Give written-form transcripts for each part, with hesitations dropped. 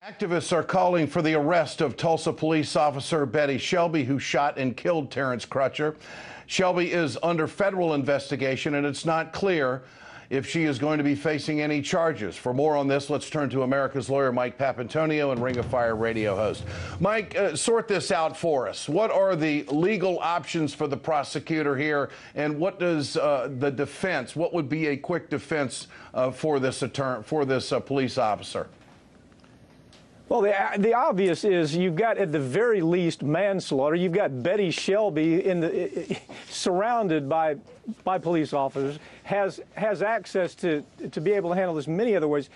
Activists are calling for the arrest of Tulsa police officer Betty Shelby, who shot and killed Terrence Crutcher. Shelby is under federal investigation, and it's not clear if she is going to be facing any charges. For more on this, let's turn to America's lawyer, Mike Papantonio, and Ring of Fire radio host. Mike, sort this out for us. What are the legal options for the prosecutor here, and what does the defense, what would be a quick defense for this police officer? Well, the obvious is you've got, at the very least, manslaughter. You've got Betty Shelby surrounded by police officers, has access to be able to handle this many other ways.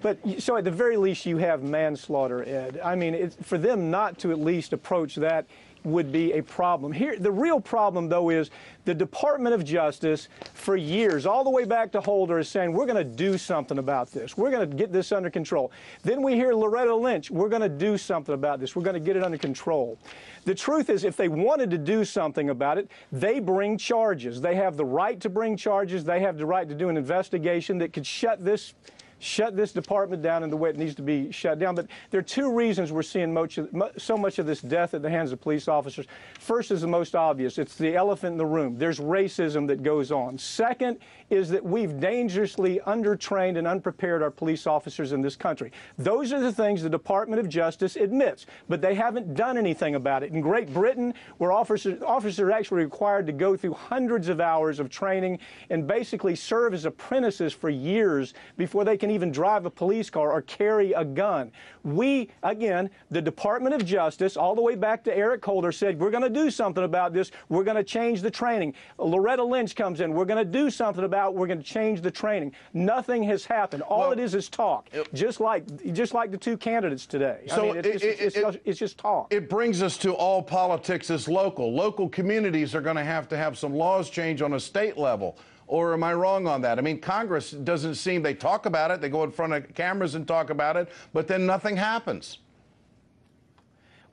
But so at the very least, you have manslaughter, Ed. I mean, for them not to at least approach that would be a problem. Here, the real problem, though, is the Department of Justice, for years, all the way back to Holder, is saying, we're going to do something about this. We're going to get this under control. Then we hear Loretta Lynch, we're going to do something about this. We're going to get it under control. The truth is, if they wanted to do something about it, they bring charges. They have the right to bring charges. They have the right to do an investigation that could shut this department down in the way it needs to be shut down. But there are two reasons we're seeing so much of this death at the hands of police officers. First is the most obvious. It's the elephant in the room. There's racism that goes on. Second is that we've dangerously undertrained and unprepared our police officers in this country. Those are the things the Department of Justice admits, but they haven't done anything about it. In Great Britain, where officers are actually required to go through hundreds of hours of training and basically serve as apprentices for years before they can even drive a police car or carry a gun. We, again, the Department of Justice, all the way back to Eric Holder, said, we're going to do something about this. We're going to change the training. Loretta Lynch comes in. We're going to do something about it. We're going to change the training. Nothing has happened. All it is talk, just like the two candidates today. So I mean, it's just talk. It brings us to all politics is local. Local communities are going to have some laws change on a state level. Or am I wrong on that? I mean, Congress doesn't seem, they talk about it, they go in front of cameras and talk about it, but then nothing happens.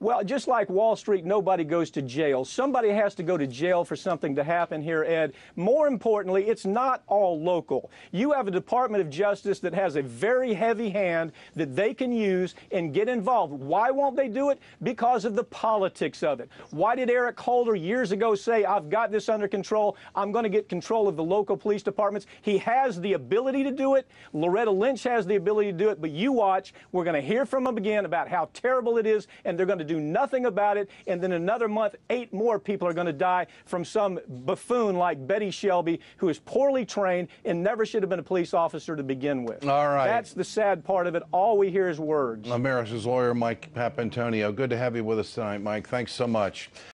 Well, just like Wall Street, nobody goes to jail. Somebody has to go to jail for something to happen here, Ed. More importantly, it's not all local. You have a Department of Justice that has a very heavy hand that they can use and get involved. Why won't they do it? Because of the politics of it. Why did Eric Holder years ago say, I've got this under control, I'm going to get control of the local police departments? He has the ability to do it. Loretta Lynch has the ability to do it. But you watch, we're going to hear from them again about how terrible it is, and they're going to do nothing about it, and then another month, 8 more people are going to die from some buffoon like Betty Shelby, who is poorly trained and never should have been a police officer to begin with. All right. That's the sad part of it. All we hear is words. America's lawyer, Mike Papantonio. Good to have you with us tonight, Mike. Thanks so much.